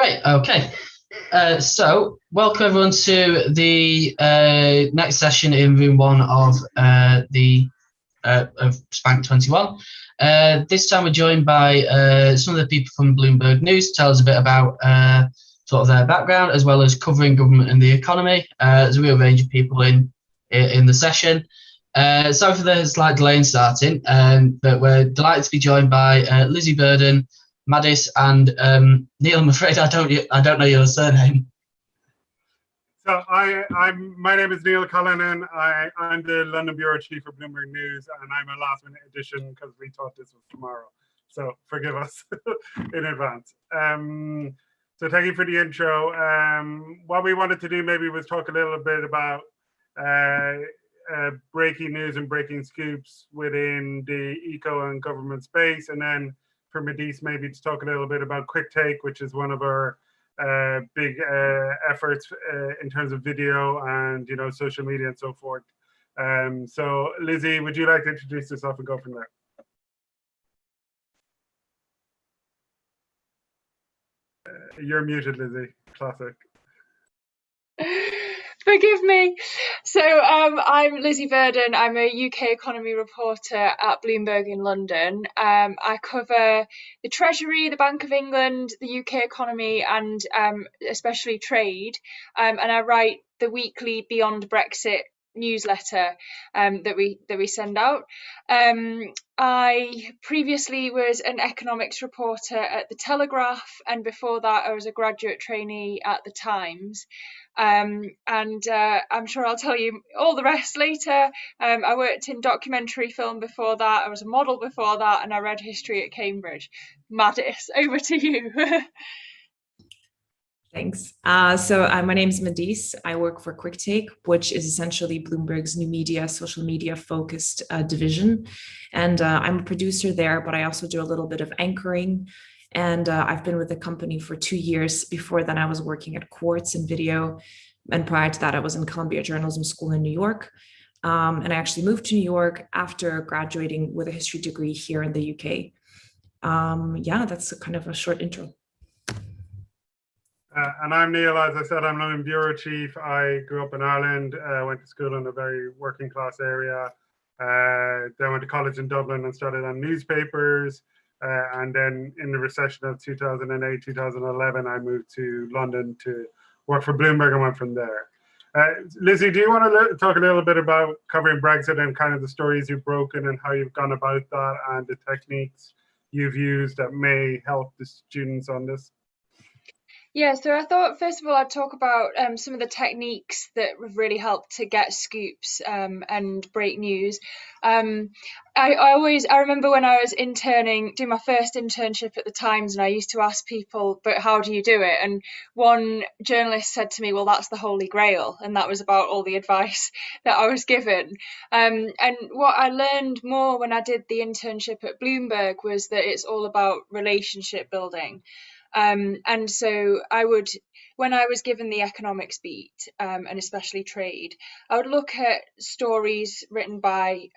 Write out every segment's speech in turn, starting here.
Great. Okay. So welcome everyone to the next session in room one of Spank 21. This time we're joined by some of the people from Bloomberg News to tell us a bit about sort of their background, as well as covering government and the economy. There's a real range of people in the session. Sorry for the slight delay in starting, but we're delighted to be joined by Lizzie Burden, Madis, and Neil. I'm afraid I don't know your surname. So my name is Neil Cullinan. I'm the London Bureau Chief for Bloomberg News, and I'm a last minute addition because we thought this was tomorrow. So forgive us in advance. So thank you for the intro. What we wanted to do maybe was talk a little bit about breaking news and breaking scoops within the eco and government space, and then for Madis maybe to talk a little bit about Quick Take, which is one of our big efforts in terms of video and social media and so forth. So Lizzie, would you like to introduce yourself and go from there? You're muted, Lizzie. Classic. Forgive me. So I'm Lizzie Burden. I'm a UK economy reporter at Bloomberg in London. I cover the Treasury, the Bank of England, the UK economy, and especially trade. And I write the weekly Beyond Brexit newsletter that we send out. I previously was an economics reporter at the Telegraph, and before that I was a graduate trainee at the Times. And I'm sure I'll tell you all the rest later. I worked in documentary film before that, I was a model before that, and I read history at Cambridge. Madis, over to you. Thanks. So my name is Madis. I work for Quick Take, which is essentially Bloomberg's new media, social media focused division. And I'm a producer there, but I also do a little bit of anchoring. And I've been with the company for 2 years. Before then, I was working at Quartz in video. And prior to that, I was in Columbia Journalism School in New York. And I actually moved to New York after graduating with a history degree here in the UK. Yeah, that's kind of a short intro. And I'm Neil. As I said, I'm London Bureau Chief. I grew up in Ireland, went to school in a very working class area. Then went to college in Dublin and started on newspapers. And then in the recession of 2008, 2011, I moved to London to work for Bloomberg and went from there. Lizzie, do you want to talk a little bit about covering Brexit and kind of the stories you've broken and how you've gone about that and the techniques you've used that may help the students on this? Yeah, so I thought first of all I'd talk about some of the techniques that have really helped to get scoops and break news. I remember when I was doing my first internship at the Times, and I used to ask people, but how do you do it? And one journalist said to me, well, that's the Holy Grail. And that was about all the advice that I was given. And what I learned more when I did the internship at Bloomberg was that it's all about relationship building. And so when I was given the economics beat, and especially trade, I would look at stories written by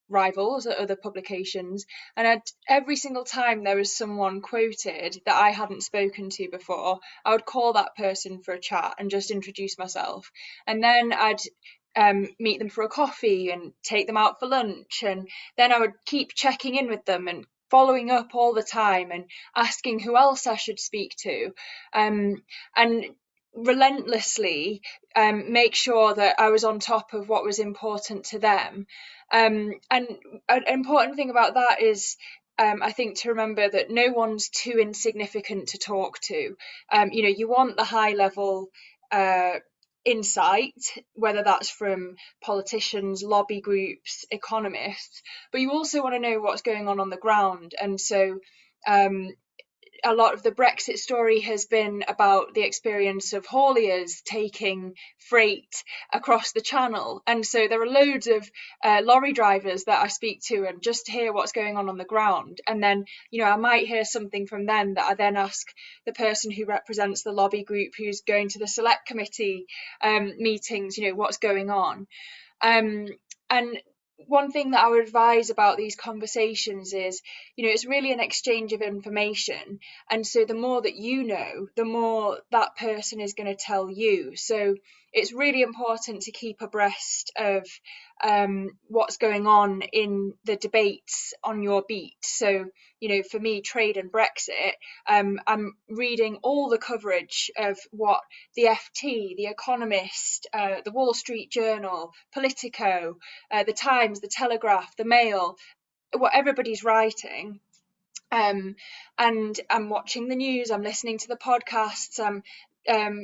rivals at other publications, and every single time there was someone quoted that I hadn't spoken to before, I would call that person for a chat and just introduce myself. And then I'd meet them for a coffee and take them out for lunch, and then I would keep checking in with them and following up all the time and asking who else I should speak to, and relentlessly make sure that I was on top of what was important to them. And an important thing about that is I think to remember that no one's too insignificant to talk to. You want the high level insight, whether that's from politicians, lobby groups, economists, but you also want to know what's going on the ground. And so a lot of the Brexit story has been about the experience of hauliers taking freight across the channel. And so there are loads of lorry drivers that I speak to and just hear what's going on the ground. And then, I might hear something from them that I then ask the person who represents the lobby group who's going to the select committee meetings, what's going on. And one thing that I would advise about these conversations is, it's really an exchange of information. And so the more that you know, the more that person is going to tell you. So it's really important to keep abreast of what's going on in the debates on your beat. So, for me, trade and Brexit, I'm reading all the coverage of what the FT, the Economist, the Wall Street Journal, Politico, the Times, the Telegraph, the Mail, what everybody's writing. And I'm watching the news, I'm listening to the podcasts, I'm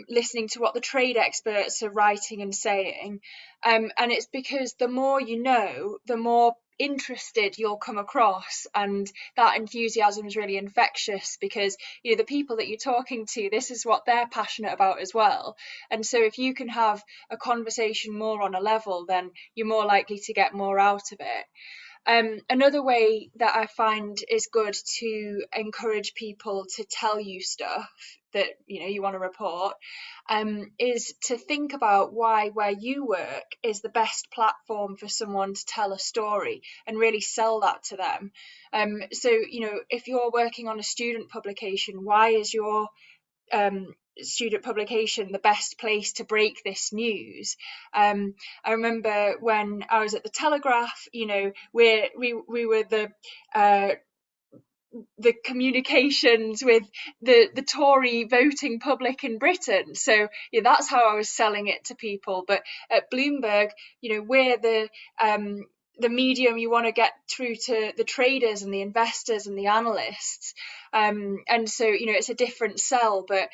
listening to what the trade experts are writing and saying. And it's because the more you know, the more interested you'll come across, and that enthusiasm is really infectious, because the people that you're talking to, this is what they're passionate about as well. And so if you can have a conversation more on a level, then you're more likely to get more out of it. Another way that I find is good to encourage people to tell you stuff that you want to report, is to think about why where you work is the best platform for someone to tell a story, and really sell that to them. So if you're working on a student publication, why is your student publication the best place to break this news? I remember when I was at the Telegraph, we were the communications with the Tory voting public in Britain. So that's how I was selling it to people. But at Bloomberg, we're the medium you want to get through to the traders and the investors and the analysts. And so it's a different sell, but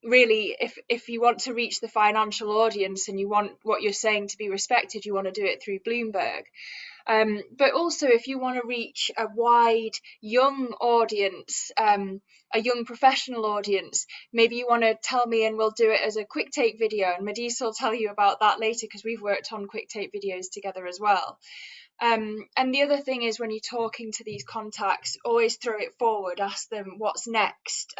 really, if you want to reach the financial audience and you want what you're saying to be respected, you want to do it through Bloomberg. But also, if you want to reach a wide young audience, a young professional audience, maybe you want to tell me and we'll do it as a quick take video, and Madis will tell you about that later, because we've worked on quick take videos together as well. And the other thing is, when you're talking to these contacts, always throw it forward. Ask them what's next,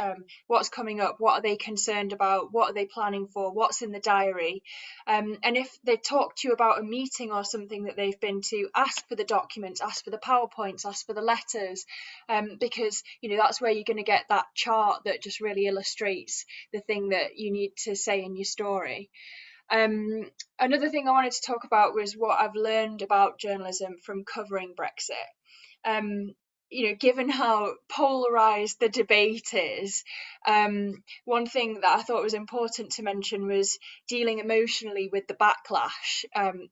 what's coming up, what are they concerned about, what are they planning for, what's in the diary. And if they talk to you about a meeting or something that they've been to, ask for the documents, ask for the PowerPoints, ask for the letters, because that's where you're going to get that chart that just really illustrates the thing that you need to say in your story. Another thing I wanted to talk about was what I've learned about journalism from covering Brexit. Given how polarised the debate is, one thing that I thought was important to mention was dealing emotionally with the backlash.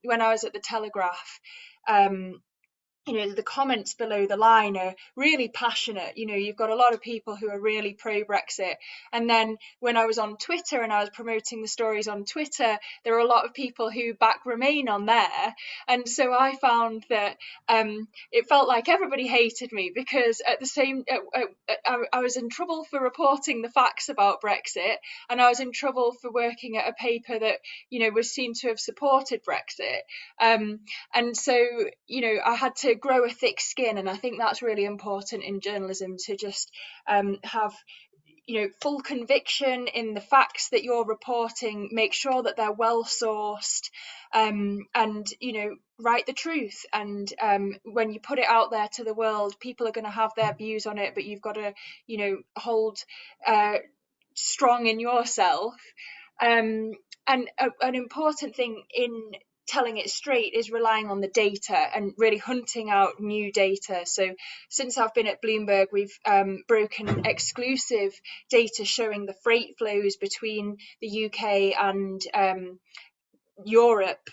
When I was at the Telegraph, the comments below the line are really passionate. You've got a lot of people who are really pro-Brexit. And then when I was on Twitter and I was promoting the stories on Twitter, there are a lot of people who back Remain on there. And so I found that it felt like everybody hated me, because at the same I was in trouble for reporting the facts about Brexit, and I was in trouble for working at a paper that was seen to have supported Brexit. And so I had to grow a thick skin, and I think that's really important in journalism, to just have full conviction in the facts that you're reporting, make sure that they're well sourced, and write the truth. And when you put it out there to the world, people are going to have their views on it, but you've got to hold strong in yourself. And an important thing in telling it straight is relying on the data and really hunting out new data. So since I've been at Bloomberg, we've broken exclusive data showing the freight flows between the UK and Europe,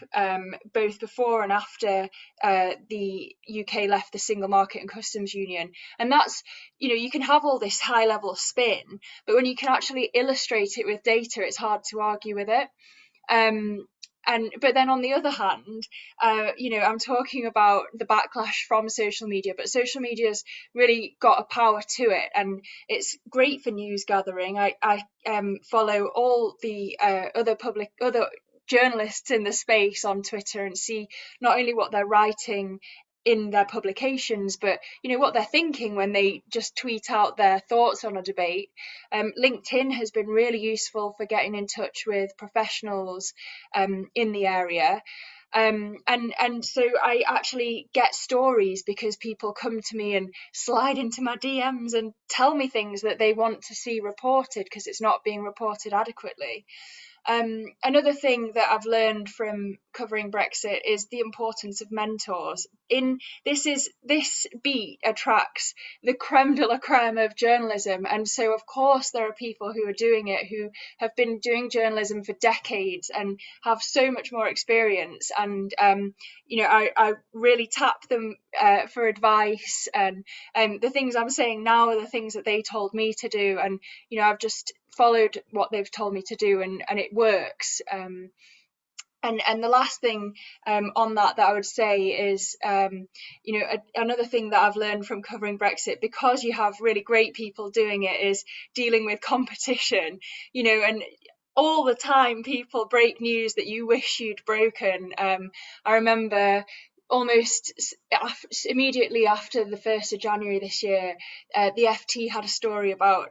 both before and after the UK left the single market and customs union. And that's, you can have all this high level spin, but when you can actually illustrate it with data, it's hard to argue with it. But then on the other hand, I'm talking about the backlash from social media, but social media's really got a power to it, and it's great for news gathering. I follow all the other journalists in the space on Twitter and see not only what they're writing in their publications, but what they're thinking when they just tweet out their thoughts on a debate. LinkedIn has been really useful for getting in touch with professionals in the area. And so I actually get stories because people come to me and slide into my DMs and tell me things that they want to see reported because it's not being reported adequately. Another thing that I've learned from covering Brexit is the importance of mentors. This beat attracts the creme de la creme of journalism, and so of course there are people who are doing it who have been doing journalism for decades and have so much more experience. And I really tap them for advice, and the things I'm saying now are the things that they told me to do, and I've just followed what they've told me to do, and it works. And the last thing on that I would say is, another thing that I've learned from covering Brexit, because you have really great people doing it, is dealing with competition, and all the time people break news that you wish you'd broken. I remember almost immediately after the 1st of January this year, the FT had a story about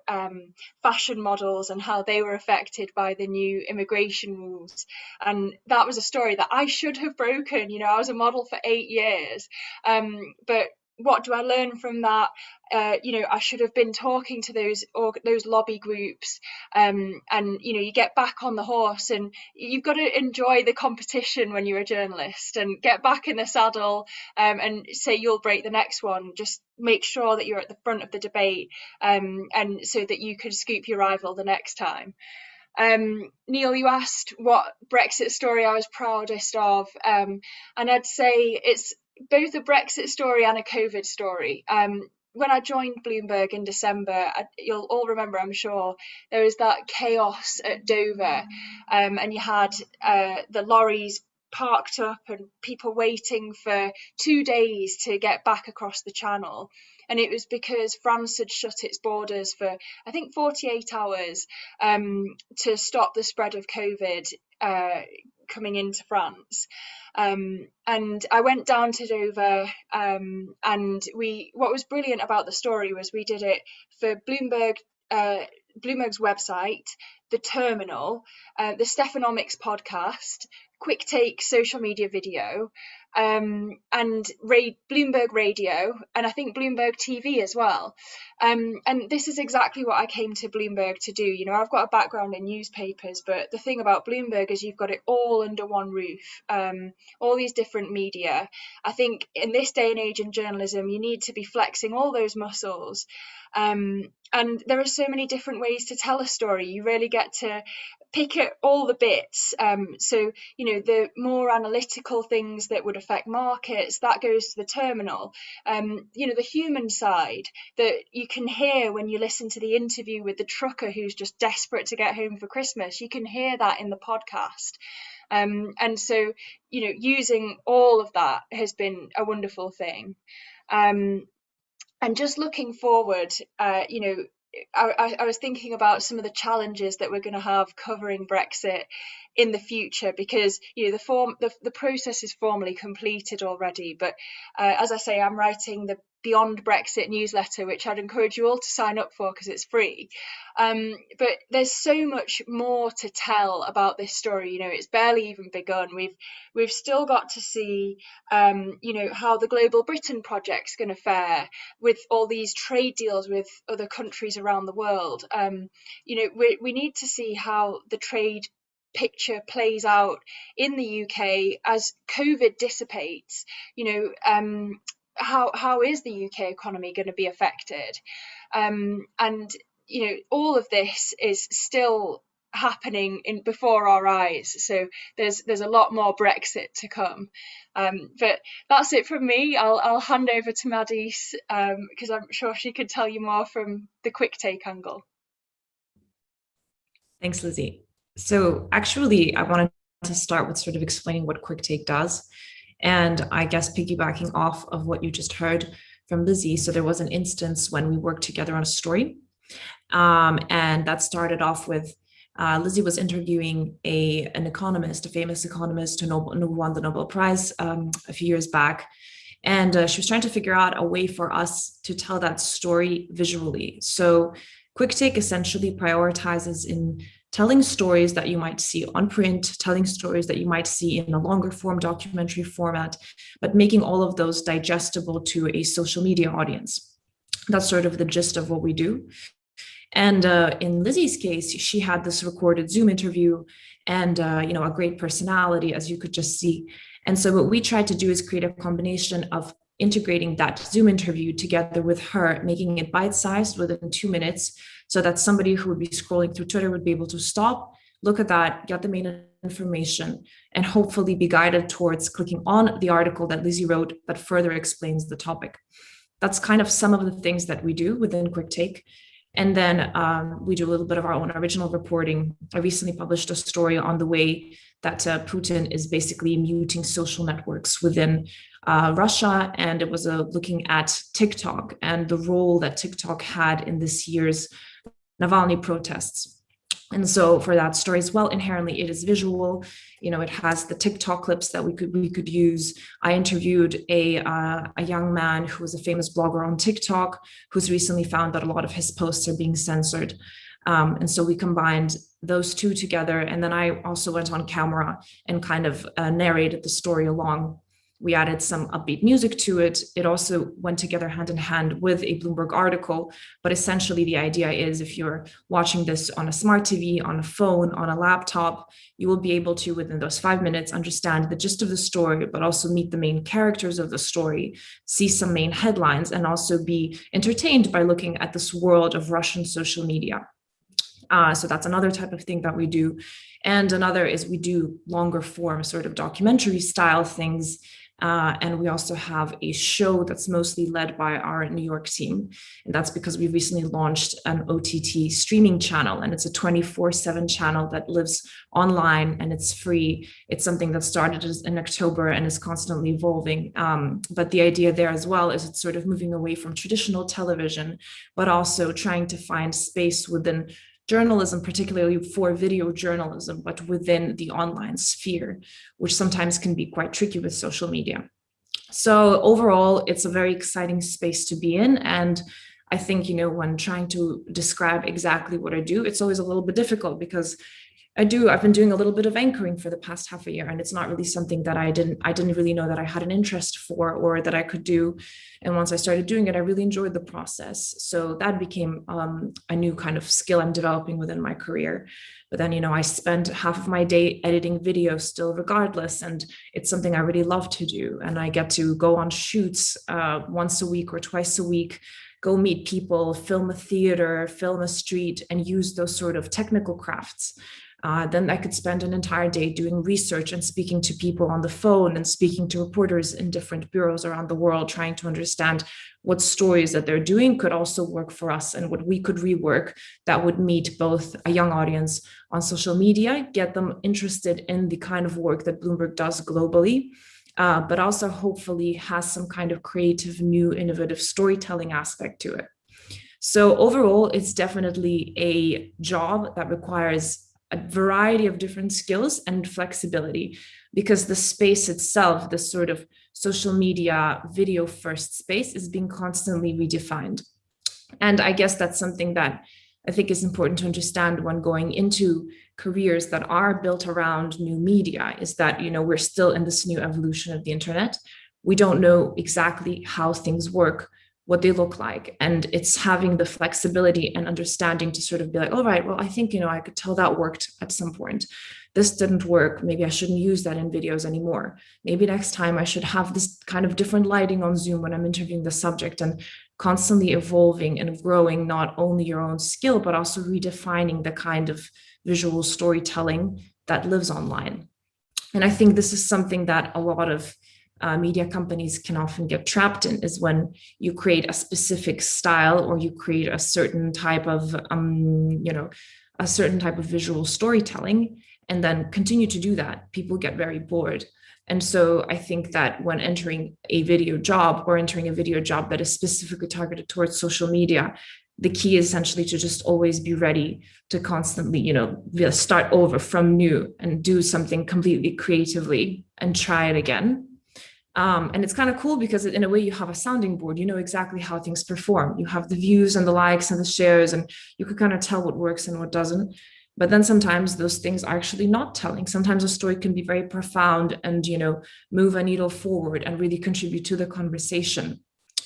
fashion models and how they were affected by the new immigration rules. And that was a story that I should have broken. I was a model for 8 years. But what do I learn from that? I should have been talking to those lobby groups, and you get back on the horse, and you've got to enjoy the competition when you're a journalist, and get back in the saddle, and say you'll break the next one. Just make sure that you're at the front of the debate, and so that you can scoop your rival the next time. Neil, you asked what Brexit story I was proudest of, and I'd say it's both a Brexit story and a COVID story. When I joined Bloomberg in December, you'll all remember, I'm sure, there was that chaos at Dover, and you had the lorries parked up and people waiting for 2 days to get back across the channel. And it was because France had shut its borders for, I think, 48 hours to stop the spread of COVID coming into France. And I went down to Dover, and what was brilliant about the story was we did it for Bloomberg's website, the Terminal, the Stephanomics podcast, Quick Take social media video, and Bloomberg Radio, and I think Bloomberg TV as well. And this is exactly what I came to Bloomberg to do. I've got a background in newspapers, but the thing about Bloomberg is you've got it all under one roof, all these different media. I think in this day and age in journalism, you need to be flexing all those muscles. And there are so many different ways to tell a story. You really get to pick at all the bits. So, the more analytical things that would affect markets, that goes to the Terminal. The human side that you can hear when you listen to the interview with the trucker who's just desperate to get home for Christmas, you can hear that in the podcast. And so, using all of that has been a wonderful thing. And just looking forward, I was thinking about some of the challenges that we're going to have covering Brexit in the future, because the process is formally completed already. But as I say, I'm writing the Beyond Brexit newsletter, which I'd encourage you all to sign up for because it's free. But there's so much more to tell about this story. It's barely even begun. We've still got to see, how the Global Britain project's going to fare with all these trade deals with other countries around the world. We need to see how the trade picture plays out in the UK as COVID dissipates. How is the UK economy going to be affected? And all of this is still happening before our eyes. So there's a lot more Brexit to come. But that's it from me. I'll hand over to Maddice, because I'm sure she could tell you more from the quick take angle. Thanks, Lizzie. So actually, I wanted to start with sort of explaining what Quick Take does. And I guess piggybacking off of what you just heard from Lizzie. So there was an instance when we worked together on a story. And that started off with Lizzie was interviewing an economist, a famous economist who won the Nobel Prize a few years back. And she was trying to figure out a way for us to tell that story visually. So Quick Take essentially prioritizes in telling stories that you might see on print, telling stories that you might see in a longer form documentary format, but making all of those digestible to a social media audience. That's sort of the gist of what we do. And in Lizzie's case, she had this recorded Zoom interview and, a great personality, as you could just see. And so what we tried to do is create a combination of integrating that Zoom interview together with her, making it bite-sized within 2 minutes, so that somebody who would be scrolling through Twitter would be able to stop, look at that, get the main information, and hopefully be guided towards clicking on the article that Lizzie wrote that further explains the topic. That's kind of some of the things that we do within Quick Take. And then we do a little bit of our own original reporting. I recently published a story on the way that Putin is basically muting social networks within Russia. And it was looking at TikTok and the role that TikTok had in this year's Navalny protests. And so for that story as well, inherently it is visual. It has the TikTok clips that we could use. I interviewed a young man who was a famous blogger on TikTok, who's recently found that a lot of his posts are being censored. And so we combined those two together. And then I also went on camera and kind of narrated the story along. We added some upbeat music to it. It also went together hand in hand with a Bloomberg article. But essentially, the idea is if you're watching this on a smart TV, on a phone, on a laptop, you will be able to, within those 5 minutes, understand the gist of the story, but also meet the main characters of the story, see some main headlines, and also be entertained by looking at this world of Russian social media. So that's another type of thing that we do. And another is we do longer form sort of documentary style things. And we also have a show that's mostly led by our New York team. And that's because we recently launched an OTT streaming channel, and it's a 24/7 channel that lives online and it's free. It's something that started in October and is constantly evolving. But the idea there as well is it's sort of moving away from traditional television, but also trying to find space within journalism, particularly for video journalism, but within the online sphere, which sometimes can be quite tricky with social media. So overall, it's a very exciting space to be in. And I think, when trying to describe exactly what I do, it's always a little bit difficult because I've been doing a little bit of anchoring for the past half a year, and it's not really something that I didn't really know that I had an interest for or that I could do. And once I started doing it, I really enjoyed the process. So that became a new kind of skill I'm developing within my career. But then, I spend half of my day editing videos still regardless, and it's something I really love to do. And I get to go on shoots once a week or twice a week, go meet people, film a theater, film a street, and use those sort of technical crafts. Then I could spend an entire day doing research and speaking to people on the phone and speaking to reporters in different bureaus around the world, trying to understand what stories that they're doing could also work for us and what we could rework that would meet both a young audience on social media, get them interested in the kind of work that Bloomberg does globally, but also hopefully has some kind of creative, new, innovative storytelling aspect to it. So overall, it's definitely a job that requires a variety of different skills and flexibility, because the space itself, this sort of social media video first space, is being constantly redefined. And I guess that's something that I think is important to understand when going into careers that are built around new media, is that, we're still in this new evolution of the internet. We don't know exactly how things work, what they look like. And it's having the flexibility and understanding to sort of be like, all right, well, I think, I could tell that worked at some point. This didn't work. Maybe I shouldn't use that in videos anymore. Maybe next time I should have this kind of different lighting on Zoom when I'm interviewing the subject, and constantly evolving and growing not only your own skill, but also redefining the kind of visual storytelling that lives online. And I think this is something that a lot of media companies can often get trapped in, is when you create a specific style or you create a certain type of, a certain type of visual storytelling, and then continue to do that, people get very bored. And so I think that when entering a video job that is specifically targeted towards social media, the key is essentially to just always be ready to constantly, start over from new and do something completely creatively and try it again. And it's kind of cool because in a way you have a sounding board, you know exactly how things perform. You have the views and the likes and the shares, and you can kind of tell what works and what doesn't. But then sometimes those things are actually not telling. Sometimes a story can be very profound and, move a needle forward and really contribute to the conversation,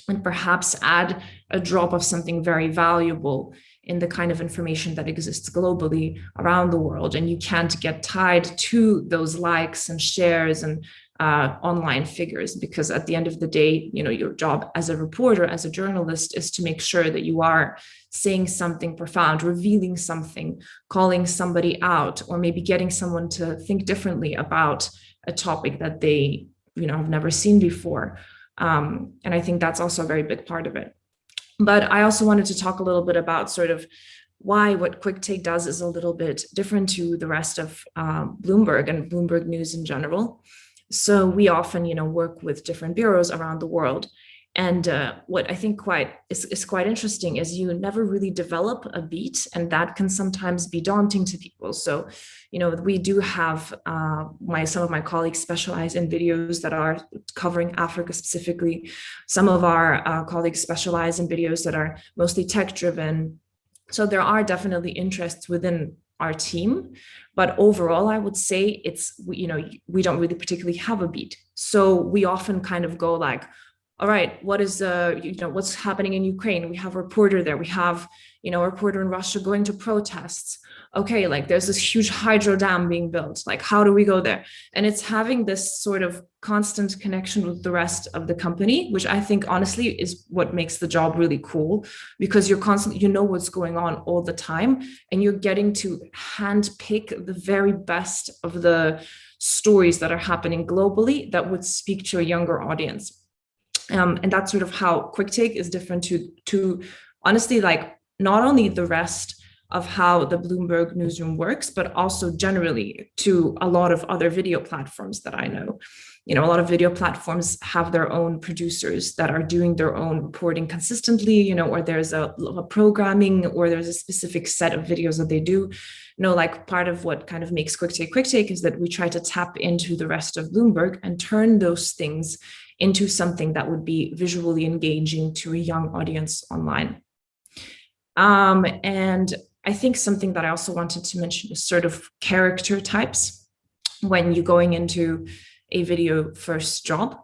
and perhaps add a drop of something very valuable in the kind of information that exists globally around the world. And you can't get tied to those likes and shares and online figures, because at the end of the day, your job as a reporter, as a journalist, is to make sure that you are saying something profound, revealing something, calling somebody out, or maybe getting someone to think differently about a topic that they, have never seen before. And I think that's also a very big part of it. But I also wanted to talk a little bit about sort of why what QuickTake does is a little bit different to the rest of Bloomberg and Bloomberg News in general. So we often, work with different bureaus around the world. And what I think is quite interesting is you never really develop a beat, and that can sometimes be daunting to people. So, we do have some of my colleagues specialize in videos that are covering Africa specifically. Some of our colleagues specialize in videos that are mostly tech-driven. So there are definitely interests within our team, but overall, I would say we don't really particularly have a beat. So we often kind of go like, all right, what is what's happening in Ukraine? We have a reporter there. We have, a reporter in Russia going to protests. Okay, like there's this huge hydro dam being built. Like, how do we go there? And it's having this sort of constant connection with the rest of the company, which I think honestly is what makes the job really cool, because you're constantly, what's going on all the time, and you're getting to handpick the very best of the stories that are happening globally that would speak to a younger audience. And that's sort of how QuickTake is different to honestly, like, not only the rest of how the Bloomberg newsroom works, but also generally to a lot of other video platforms that I know. A lot of video platforms have their own producers that are doing their own reporting consistently, or there's a programming, or there's a specific set of videos that they do. Like part of what kind of makes QuickTake is that we try to tap into the rest of Bloomberg and turn those things into something that would be visually engaging to a young audience online. And I think something that I also wanted to mention is sort of character types. When you're going into a video first job,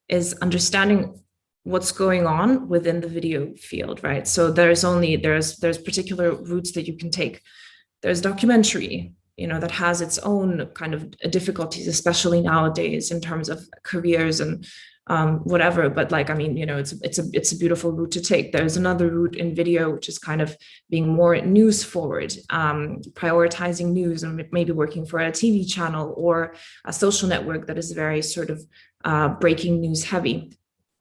is understanding what's going on within the video field, right? So there's particular routes that you can take. There's documentary, that has its own kind of difficulties, especially nowadays in terms of careers and whatever. But it's a beautiful route to take. There's another route in video, which is kind of being more news forward, prioritizing news, and maybe working for a TV channel or a social network that is very sort of breaking news heavy.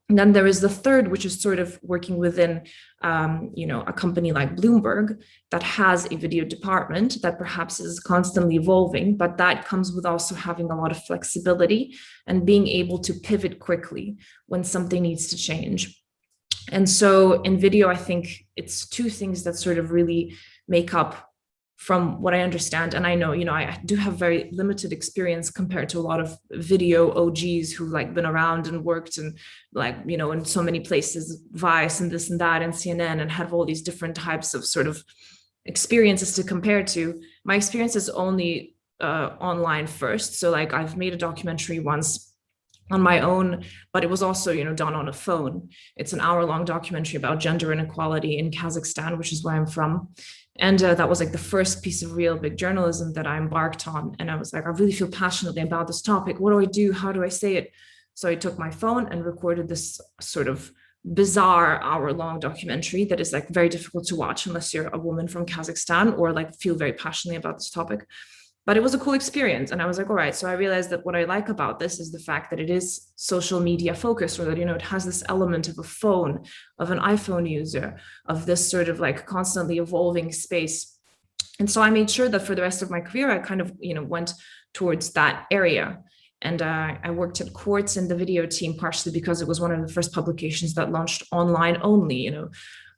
And then there is the third, which is sort of working within, a company like Bloomberg that has a video department that perhaps is constantly evolving, but that comes with also having a lot of flexibility and being able to pivot quickly when something needs to change. And so in video, I think it's two things that sort of really make up, from what I understand, and I know, I do have very limited experience compared to a lot of video OGs who like been around and worked and in so many places, Vice and this and that and CNN, and have all these different types of sort of experiences to compare to. My experience is only online first. So like I've made a documentary once on my own, but it was also, done on a phone. It's an hour-long documentary about gender inequality in Kazakhstan, which is where I'm from. And that was like the first piece of real big journalism that I embarked on. And I was like, I really feel passionately about this topic. What do I do? How do I say it? So I took my phone and recorded this sort of bizarre hour-long documentary that is like very difficult to watch unless you're a woman from Kazakhstan or like feel very passionately about this topic. But it was a cool experience. And I was like, all right. So I realized that what I like about this is the fact that it is social media focused, or that, it has this element of a phone, of an iPhone user, of this sort of like constantly evolving space. And so I made sure that for the rest of my career, I kind of, went towards that area. And I worked at Quartz in the video team, partially because it was one of the first publications that launched online only,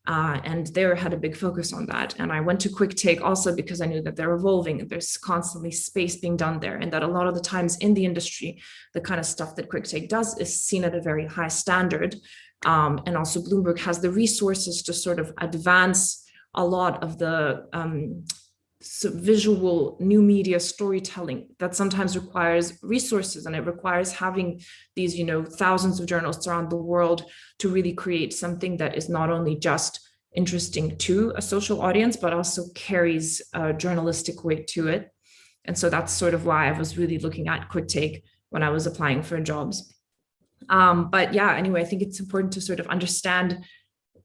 and they had a big focus on that. And I went to QuickTake also because I knew that they're evolving and there's constantly space being done there. And that a lot of the times in the industry, the kind of stuff that QuickTake does is seen at a very high standard. And also Bloomberg has the resources to sort of advance a lot of the visual new media storytelling that sometimes requires resources, and it requires having these, you know, thousands of journalists around the world to really create something that is not only just interesting to a social audience, but also carries a journalistic weight to it. And so that's sort of why I was really looking at Quick Take when I was applying for jobs. But yeah, anyway, I think it's important to sort of understand,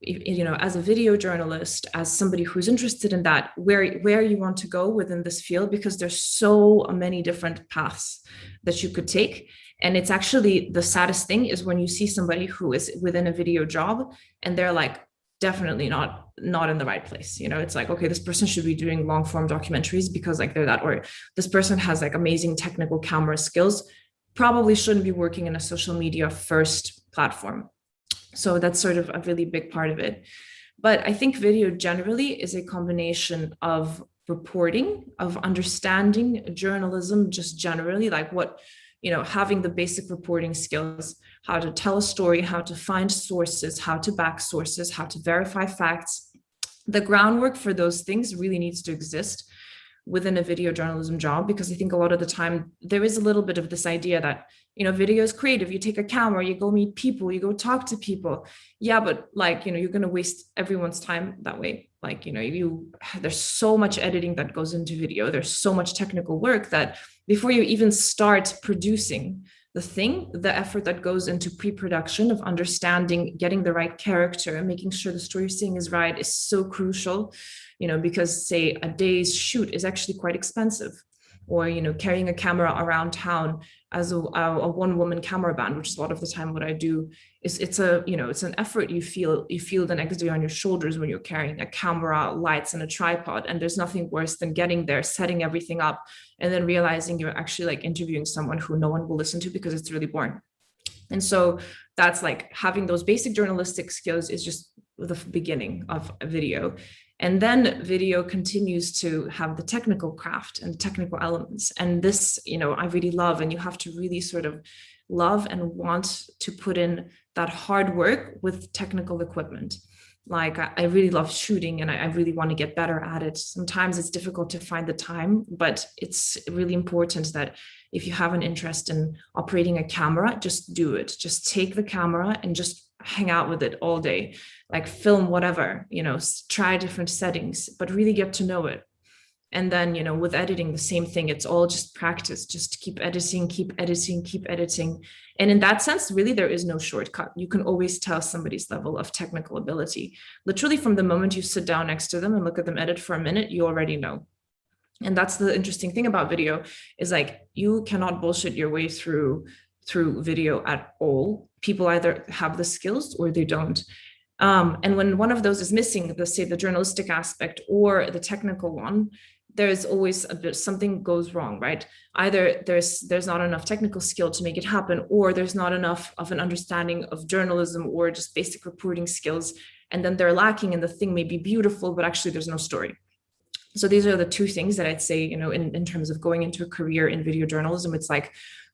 you know, as a video journalist, as somebody who's interested in that, where you want to go within this field, because there's so many different paths that you could take. And it's actually, the saddest thing is when you see somebody who is within a video job and they're like, definitely not in the right place. You know, it's like, okay, this person should be doing long form documentaries because like they're that, or this person has like amazing technical camera skills, probably shouldn't be working in a social media first platform. So that's sort of a really big part of it. But I think video generally is a combination of reporting, of understanding journalism, just generally, like what, you know, having the basic reporting skills, how to tell a story, how to find sources, how to back sources, how to verify facts. The groundwork for those things really needs to exist within a video journalism job, because I think a lot of the time there is a little bit of this idea that, you know, video is creative. You take a camera, you go meet people, you go talk to people. Yeah, but like, you know, you're going to waste everyone's time that way. Like, you know, there's so much editing that goes into video. There's so much technical work that before you even start producing the thing, the effort that goes into pre-production of understanding, getting the right character and making sure the story you're seeing is right is so crucial, you know, because say a day's shoot is actually quite expensive. Or, you know, carrying a camera around town as a one-woman camera band, which is a lot of the time what I do, is it's an effort you feel the next day on your shoulders when you're carrying a camera, lights, and a tripod. And there's nothing worse than getting there, setting everything up, and then realizing you're actually like interviewing someone who no one will listen to because it's really boring. And so that's like having those basic journalistic skills is just the beginning of a video. And then video continues to have the technical craft and technical elements. And this, you know, I really love, and you have to really sort of love and want to put in that hard work with technical equipment. Like I really love shooting and I really want to get better at it. Sometimes it's difficult to find the time, but it's really important that if you have an interest in operating a camera, just do it. Just take the camera and just hang out with it all day, like film whatever, you know, try different settings, but really get to know it. And then, you know, with editing, the same thing. It's all just practice, just keep editing, keep editing, keep editing. And in that sense, really, there is no shortcut. You can always tell somebody's level of technical ability. Literally from the moment you sit down next to them and look at them edit for a minute, you already know. And that's the interesting thing about video is like, you cannot bullshit your way through video at all. People either have the skills or they don't. And when one of those is missing, say the journalistic aspect or the technical one, there's always something goes wrong, right? Either there's not enough technical skill to make it happen, or there's not enough of an understanding of journalism or just basic reporting skills. And then they're lacking and the thing may be beautiful, but actually there's no story. So these are the two things that I'd say, you know, in terms of going into a career in video journalism. It's like,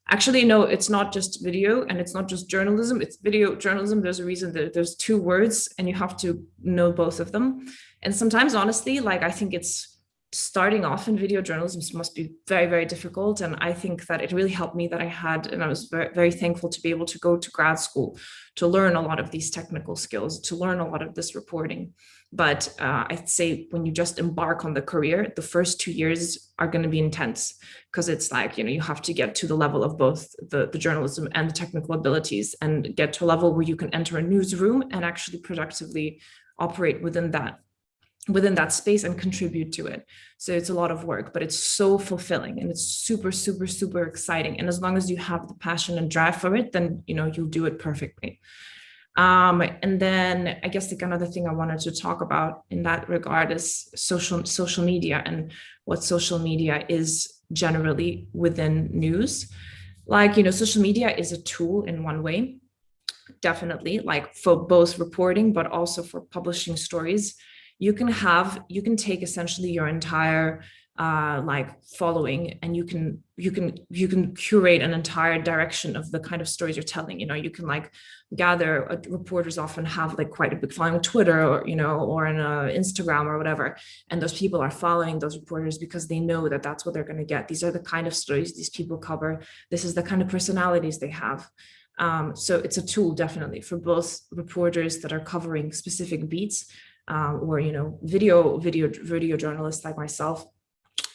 actually, no, it's not just video and it's not just journalism, it's video journalism. There's a reason that there's two words and you have to know both of them. And sometimes, honestly, like I think it's starting off in video journalism must be very, very difficult. And I think that it really helped me that I was very, very thankful to be able to go to grad school to learn a lot of these technical skills, to learn a lot of this reporting. But I'd say when you just embark on the career, the first 2 years are going to be intense because it's like, you know, you have to get to the level of both the journalism and the technical abilities and get to a level where you can enter a newsroom and actually productively operate within that space and contribute to it. So it's a lot of work, but it's so fulfilling and it's super, super, super exciting. And as long as you have the passion and drive for it, then, you know, you'll do it perfectly. And then I guess like another thing I wanted to talk about in that regard is social media and what social media is generally within news. Like, you know, social media is a tool in one way, definitely, like for both reporting, but also for publishing stories. You can take essentially your entire like following, and you can curate an entire direction of the kind of stories you're telling. You can like gather, reporters often have like quite a big following on Twitter, or or on Instagram or whatever, and those people are following those reporters because they know that that's what they're going to get. These are the kind of stories these people cover. This is the kind of personalities they have. So it's a tool definitely for both reporters that are covering specific beats, or video journalists like myself.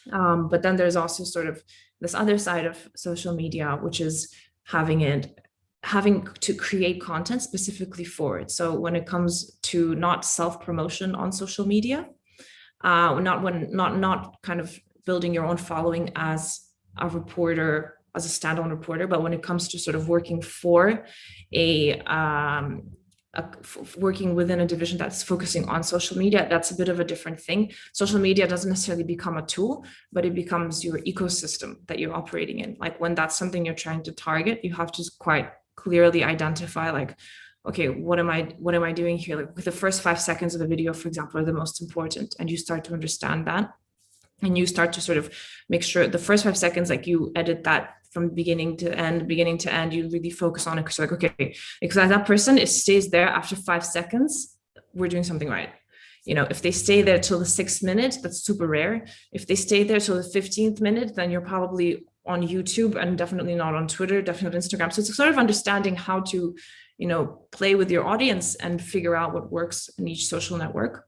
But then there's also sort of this other side of social media, which is having to create content specifically for it. So when it comes to not self-promotion on social media, not kind of building your own following as a reporter, as a standalone reporter, but when it comes to sort of working for working within a division that's focusing on social media, that's a bit of a different thing. Social media doesn't necessarily become a tool, but it becomes your ecosystem that you're operating in. Like when that's something you're trying to target, you have to quite clearly identify, like, okay, what am I doing here? Like the first 5 seconds of the video, for example, are the most important, and you start to understand that. And you start to sort of make sure the first 5 seconds, like you edit that from beginning to end, you really focus on it. So like, okay, because that person stays there after 5 seconds, we're doing something right. If they stay there till the 6th minute, that's super rare. If they stay there till the 15th minute, then you're probably on YouTube and definitely not on Twitter, definitely on Instagram. So it's sort of understanding how to, play with your audience and figure out what works in each social network.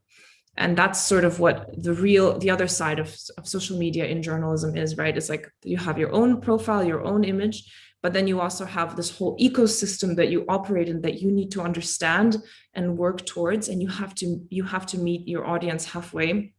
And that's sort of what the other side of social media in journalism is, right? It's like you have your own profile, your own image, but then you also have this whole ecosystem that you operate in that you need to understand and work towards, and you have to meet your audience halfway.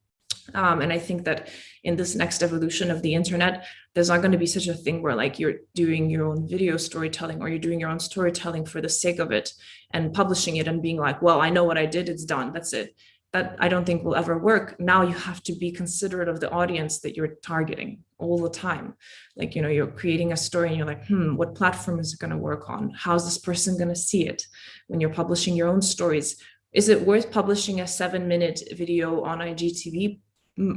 And I think that in this next evolution of the internet, there's not going to be such a thing where like you're doing your own video storytelling, or you're doing your own storytelling for the sake of it and publishing it and being like, well, I know what I did, it's done, that's it. That I don't think will ever work. Now you have to be considerate of the audience that you're targeting all the time. Like, you're creating a story and you're like, what platform is it going to work on? How's this person going to see it? When you're publishing your own stories, is it worth publishing a 7-minute video on IGTV?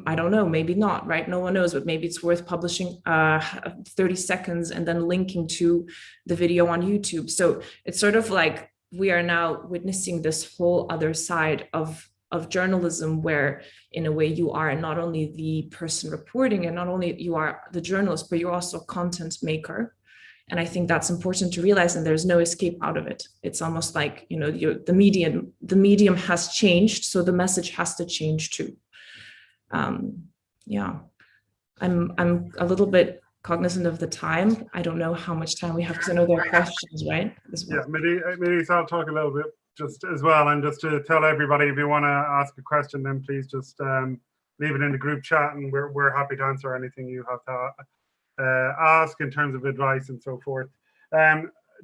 I don't know, maybe not, right? No one knows, but maybe it's worth publishing 30 seconds and then linking to the video on YouTube. So it's sort of like we are now witnessing this whole other side of journalism, where in a way you are not only the person reporting and not only you are the journalist, but you're also a content maker. And I think that's important to realize, and there's no escape out of it. It's almost like, the medium has changed, so the message has to change too. Yeah, I'm a little bit cognizant of the time. I don't know how much time we have, because I know there are questions, right? Yeah, maybe I'll talk a little bit just as well, and just to tell everybody, if you want to ask a question, then please just leave it in the group chat, and we're happy to answer anything you have to ask in terms of advice and so forth.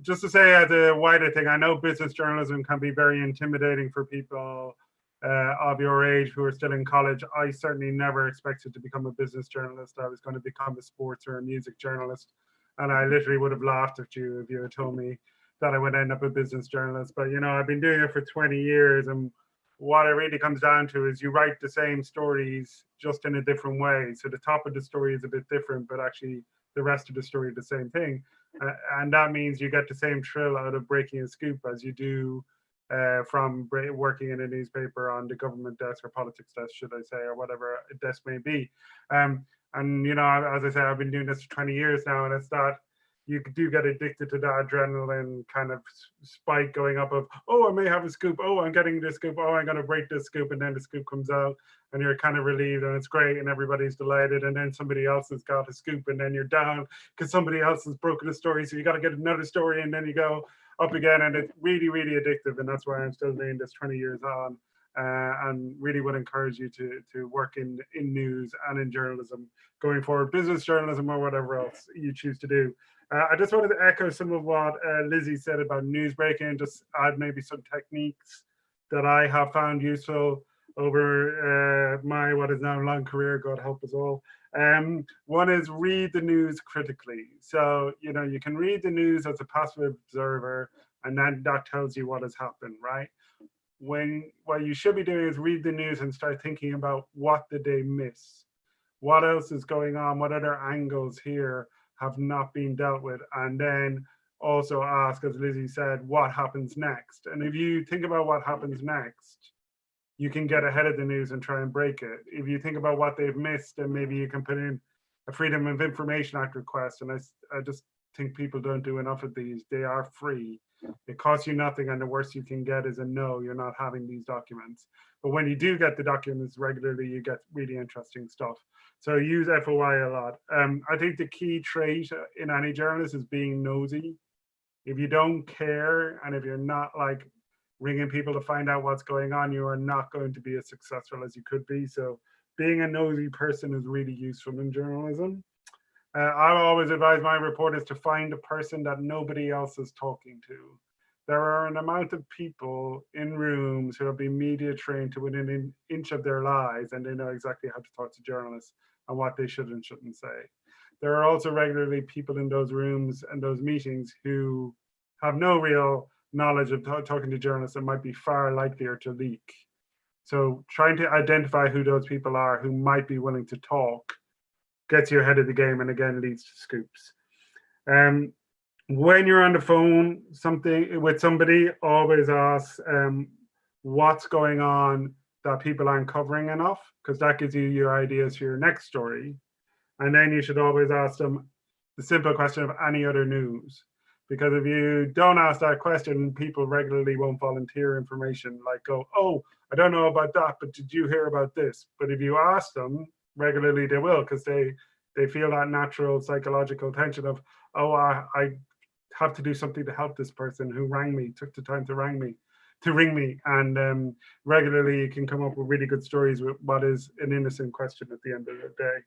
Just to say, as a wider thing, I know business journalism can be very intimidating for people of your age who are still in college. I certainly never expected to become a business journalist. I was going to become a sports or a music journalist, and I literally would have laughed at you if you had told me that I would end up a business journalist. But I've been doing it for 20 years, and what it really comes down to is you write the same stories just in a different way. So the top of the story is a bit different, but actually the rest of the story is the same thing. And that means you get the same thrill out of breaking a scoop as you do from working in a newspaper on the government desk or politics desk, should I say, or whatever desk may be. And as I say, I've been doing this for 20 years now, and it's that you do get addicted to that adrenaline kind of spike going up of, oh, I may have a scoop, oh, I'm getting this scoop, oh, I'm going to break this scoop, and then the scoop comes out and you're kind of relieved and it's great and everybody's delighted, and then somebody else has got a scoop and then you're down because somebody else has broken a story, so you got to get another story, and then you go up again, and it's really, really addictive. And that's why I'm still doing this 20 years on, and really would encourage you to work in news and in journalism going forward, business journalism or whatever else you choose to do. I just wanted to echo some of what Lizzie said about news breaking, just add maybe some techniques that I have found useful over my what is now long career, God help us all. One is read the news critically. So, you can read the news as a passive observer, and then that tells you what has happened, right? What you should be doing is read the news and start thinking about what did they miss? what else is going on, what other angles here have not been dealt with, and then also ask, as Lizzie said, what happens next. And if you think about what happens next, you can get ahead of the news and try and break it. If you think about what they've missed, then maybe you can put in a Freedom of Information Act request. And I just think people don't do enough of these. They are free. It costs you nothing, and the worst you can get is a no, you're not having these documents. But when you do get the documents regularly, you get really interesting stuff. So use FOI a lot. I think the key trait in any journalist is being nosy. If you don't care, and if you're not like ringing people to find out what's going on, you are not going to be as successful as you could be. So being a nosy person is really useful in journalism. I always advise my reporters to find a person that nobody else is talking to. There are an amount of people in rooms who have been media trained to within an inch of their lives, and they know exactly how to talk to journalists and what they should and shouldn't say. There are also regularly people in those rooms and those meetings who have no real knowledge of talking to journalists and might be far likelier to leak. So trying to identify who those people are who might be willing to talk gets you ahead of the game, and again leads to scoops. When you're on the phone with somebody, always ask what's going on that people aren't covering enough, because that gives you your ideas for your next story. And then you should always ask them the simple question of any other news, because if you don't ask that question, people regularly won't volunteer information, like go, oh, I don't know about that, but did you hear about this? But if you ask them regularly, they will, because they feel that natural psychological tension of, oh, I have to do something to help this person who rang me, took the time to ring me. And regularly you can come up with really good stories with what is an innocent question at the end of the day.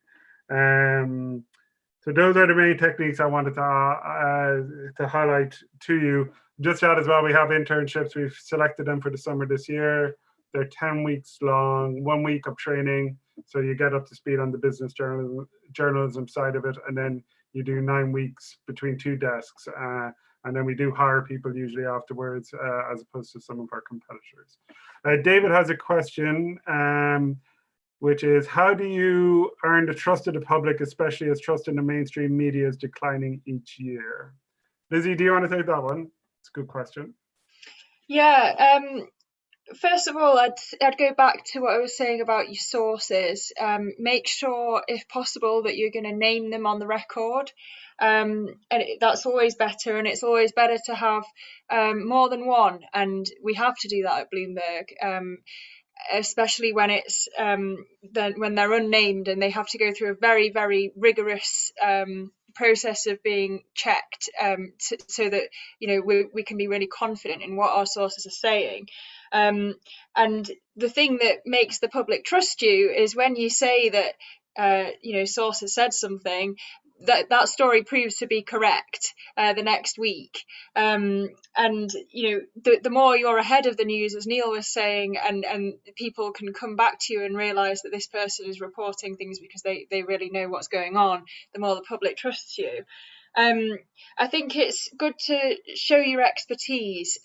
So those are the main techniques I wanted to highlight to you. Just that as well, we have internships. We've selected them for the summer this year. They're 10 weeks long, 1 week of training. So you get up to speed on the business journalism side of it. And then you do 9 weeks between two desks. And then we do hire people usually afterwards, as opposed to some of our competitors. David has a question, which is, how do you earn the trust of the public, especially as trust in the mainstream media is declining each year? Lizzie, do you want to take that one? It's a good question. Yeah. First of all, I'd go back to what I was saying about your sources. Make sure, if possible, that you're going to name them on the record. And that's always better, and it's always better to have more than one. And we have to do that at Bloomberg. Especially when it's when they're unnamed and they have to go through a very, very rigorous process of being checked, so that we can be really confident in what our sources are saying. And the thing that makes the public trust you is when you say that sources said something, that story proves to be correct the next week. And the more you're ahead of the news, as Neil was saying, and people can come back to you and realize that this person is reporting things because they really know what's going on, the more the public trusts you. I think it's good to show your expertise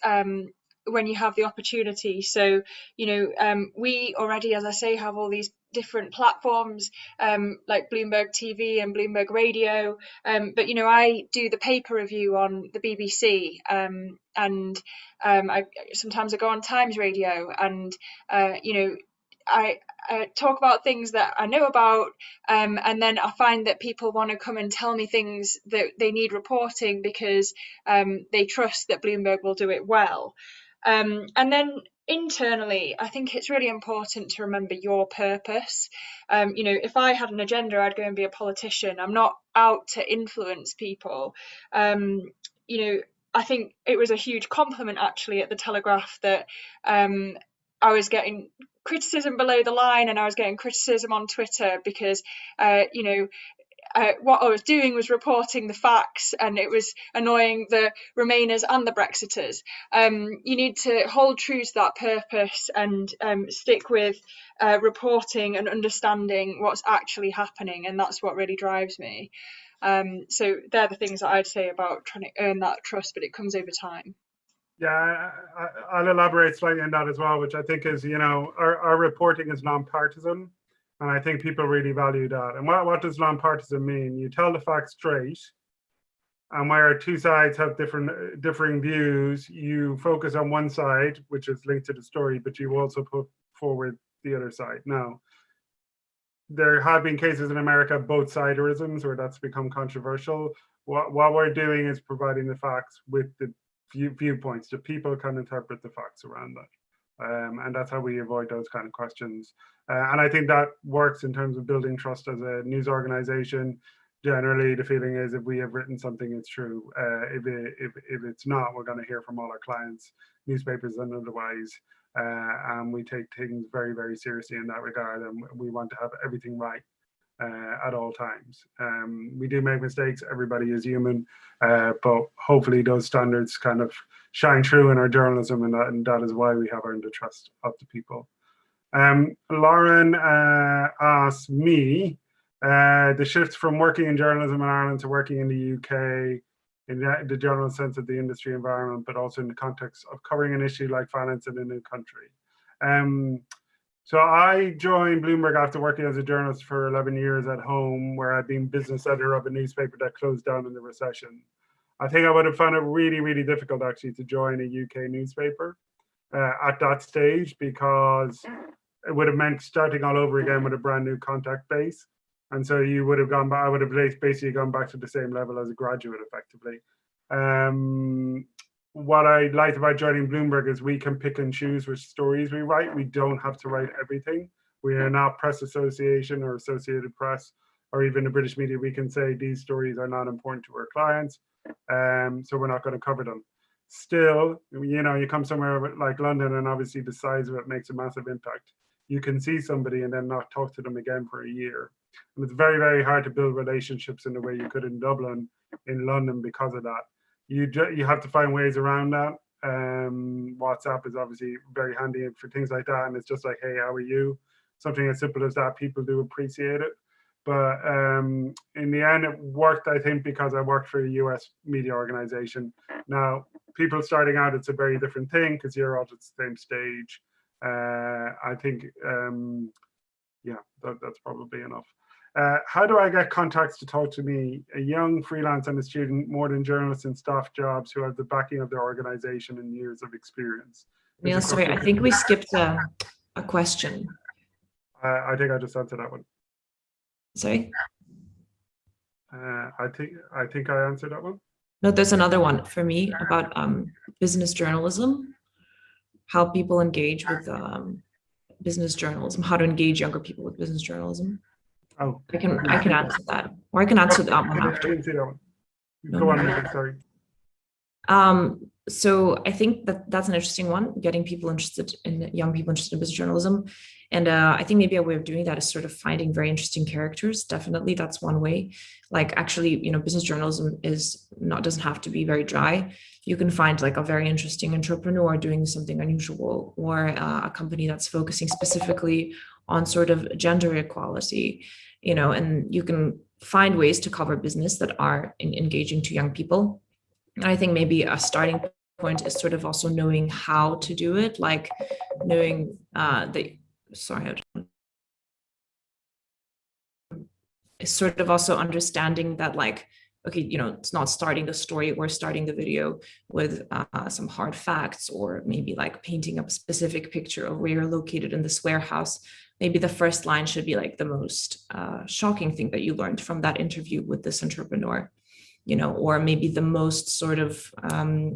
when you have the opportunity. So we already, as I say, have all these different platforms like Bloomberg TV and Bloomberg Radio, but I do the paper review on the BBC, and sometimes I go on Times Radio, and I talk about things that I know about, and then I find that people want to come and tell me things that they need reporting because they trust that Bloomberg will do it well. And then internally, I think it's really important to remember your purpose. If I had an agenda, I'd go and be a politician. I'm not out to influence people. I think it was a huge compliment actually at the Telegraph that I was getting criticism below the line, and I was getting criticism on Twitter because what I was doing was reporting the facts, and it was annoying the Remainers and the Brexiters. You need to hold true to that purpose and stick with reporting and understanding what's actually happening, and that's what really drives me. So they're the things that I'd say about trying to earn that trust, but it comes over time. Yeah, I'll elaborate slightly on that as well, which I think is, our reporting is non-partisan. And I think people really value that. And what does nonpartisan mean? You tell the facts straight, and where two sides have differing views, you focus on one side, which is linked to the story, but you also put forward the other side. Now, there have been cases in America, both siderisms, where that's become controversial. What we're doing is providing the facts with the viewpoints, so people can interpret the facts around that. And that's how we avoid those kind of questions. And I think that works in terms of building trust as a news organization. Generally, the feeling is if we have written something, it's true. If it's not, we're going to hear from all our clients, newspapers and otherwise. And we take things very, very seriously in that regard. And we want to have everything right at all times. We do make mistakes. Everybody is human. But hopefully those standards kind of shine through in our journalism, and that is why we have earned the trust of the people. Lauren asked me, the shift from working in journalism in Ireland to working in the UK, in the general sense of the industry environment, but also in the context of covering an issue like finance in a new country. So I joined Bloomberg after working as a journalist for 11 years at home, where I'd been business editor of a newspaper that closed down in the recession. I think I would have found it really, really difficult actually to join a UK newspaper at that stage, because it would have meant starting all over again with a brand new contact base. And so you would have gone back, I would have basically gone back to the same level as a graduate effectively. What I liked about joining Bloomberg is we can pick and choose which stories we write. We don't have to write everything. We are not Press Association or Associated Press or even the British media. We can say these stories are not important to our clients, so we're not going to cover them. Still, you know, you come somewhere like London, and obviously the size of it makes a massive impact. You can see somebody and then not talk to them again for a year. And it's very, very hard to build relationships in the way you could in Dublin, in London, because of that. You have to find ways around that. WhatsApp is obviously very handy for things like that. And it's just like, hey, how are you? Something as simple as that, people do appreciate it. But in the end, it worked, I think, because I worked for a US media organization. Now, people starting out, it's a very different thing because you're all at the same stage. I think, yeah, that's probably enough. How do I get contacts to talk to me? A young freelance and a student, more than journalists in staff jobs who have the backing of their organization and years of experience. Neil, sorry, I think we skipped a question. I think I just answered that one. Sorry? I think I answered that one. No, there's another one for me about business journalism, how people engage with business journalism, how to engage younger people with business journalism. Oh, I can answer that, or I can answer that one after. I didn't see that one. Go on, sorry. So I think that's an interesting one, getting people interested in, young people interested in business journalism. And I think maybe a way of doing that is sort of finding very interesting characters. Definitely, that's one way. Like actually, you know, business journalism doesn't have to be very dry. You can find like a very interesting entrepreneur doing something unusual, or a company that's focusing specifically on sort of gender equality, you know, and you can find ways to cover business that are engaging to young people. And I think maybe a starting point is sort of also knowing how to do it, like knowing it's sort of also understanding that, like, okay, you know, it's not starting the story or starting the video with some hard facts, or maybe like painting up a specific picture of where you're located in this warehouse. Maybe the first line should be like the most shocking thing that you learned from that interview with this entrepreneur, you know, or maybe the most sort of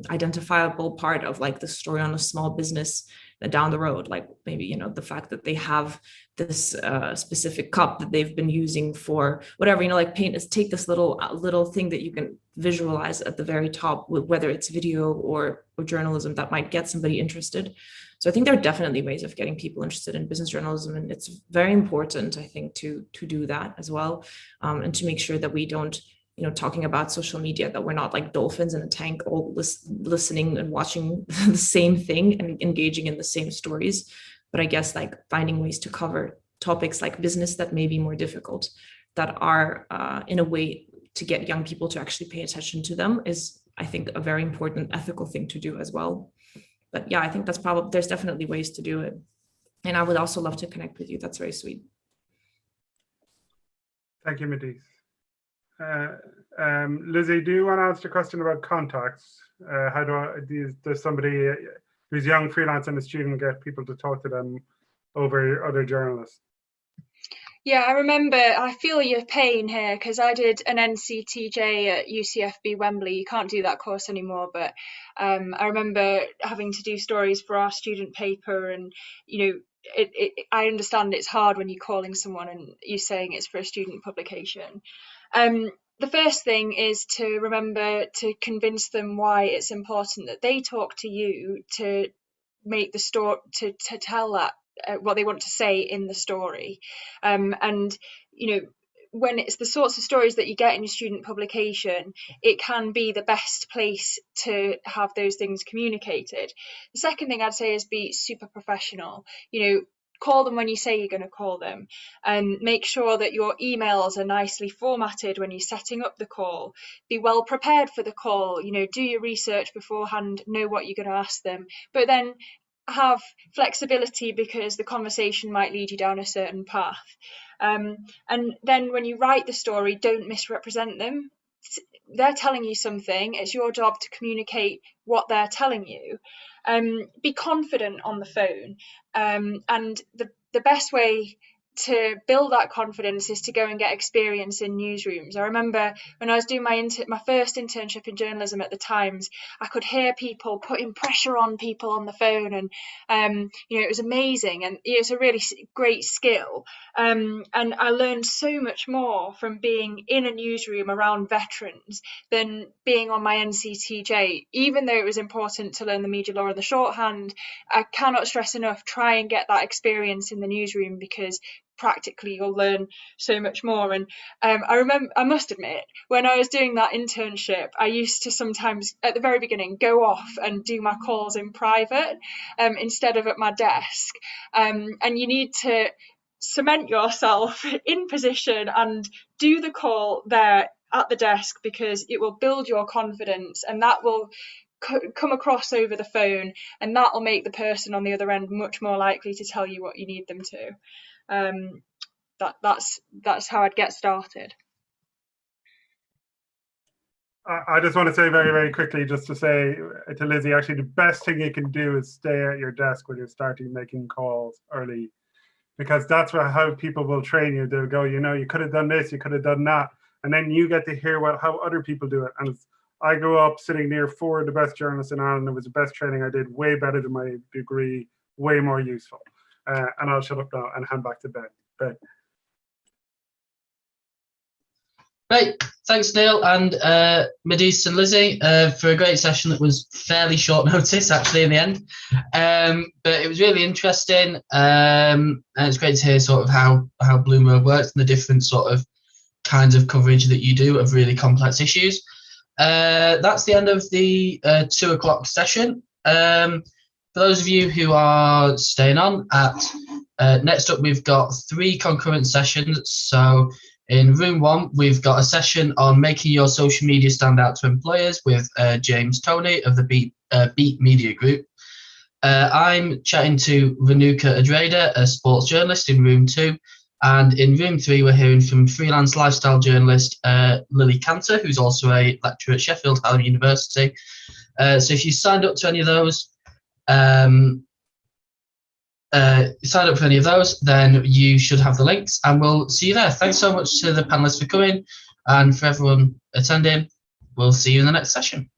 identifiable part of like the story on a small business down the road, like maybe, you know, the fact that they have this specific cup that they've been using for whatever, you know, like take this little thing that you can visualize at the very top, whether it's video or journalism, that might get somebody interested. So I think there are definitely ways of getting people interested in business journalism, and it's very important, I think, to do that as well, and to make sure that we don't, you know, talking about social media, that we're not like dolphins in a tank, all listening and watching the same thing and engaging in the same stories. But I guess like finding ways to cover topics like business that may be more difficult, that are in a way to get young people to actually pay attention to them, is, I think, a very important ethical thing to do as well. But yeah, I think there's definitely ways to do it. And I would also love to connect with you. That's very sweet. Thank you, Matisse. Lizzie, do you want to answer the question about contacts? How does somebody who's young, freelance, and a student get people to talk to them over other journalists? Yeah, I remember, I feel your pain here because I did an NCTJ at UCFB Wembley. You can't do that course anymore, but I remember having to do stories for our student paper, and I understand it's hard when you're calling someone and you're saying it's for a student publication. The first thing is to remember to convince them why it's important that they talk to you to make the story, to tell that what they want to say in the story. And when it's the sorts of stories that you get in your student publication, it can be the best place to have those things communicated. The second thing I'd say is be super professional. Call them when you say you're going to call them, and make sure that your emails are nicely formatted when you're setting up the call. Be well prepared for the call, do your research beforehand, know what you're going to ask them, but then have flexibility because the conversation might lead you down a certain path. And then when you write the story, don't misrepresent them. They're telling you something. It's your job to communicate what they're telling you. Be confident on the phone. And the best way to build that confidence is to go and get experience in newsrooms. I remember when I was doing my first internship in journalism at the Times, I could hear people putting pressure on people on the phone, and it was amazing, and it was a really great skill. And I learned so much more from being in a newsroom around veterans than being on my NCTJ. Even though it was important to learn the media law and the shorthand, I cannot stress enough, try and get that experience in the newsroom, because practically you'll learn so much more. And I must admit, when I was doing that internship, I used to sometimes at the very beginning go off and do my calls in private instead of at my desk, and you need to cement yourself in position and do the call there at the desk, because it will build your confidence, and that will come across over the phone, and that will make the person on the other end much more likely to tell you what you need them to. That's how I'd get started. I just want to say very, very quickly, just to say to Lizzie, actually the best thing you can do is stay at your desk when you're starting making calls early, because that's how people will train you. They'll go, you could have done this, you could have done that, and then you get to hear how other people do it. And I grew up sitting near 4 of the best journalists in Ireland. It was the best training I did, way better than my degree, way more useful. And I'll shut up now and hand back to Ben. Ben. Great, thanks Neil and Matisse and Lizzie for a great session that was fairly short notice actually in the end, but it was really interesting, and it's great to hear sort of how Bloomberg works and the different sort of kinds of coverage that you do of really complex issues. That's the end of the 2 o'clock session. For those of you who are staying on, next up we've got 3 concurrent sessions. So in room 1, we've got a session on making your social media stand out to employers with James Toney of the Beat Media Group. I'm chatting to Renuka Adreda, a sports journalist, in room 2. And in room 3, we're hearing from freelance lifestyle journalist Lily Cantor, who's also a lecturer at Sheffield Hallam University. So if you signed up to any of those, then you should have the links, and we'll see you there. Thanks so much to the panelists for coming, and for everyone attending. We'll see you in the next session.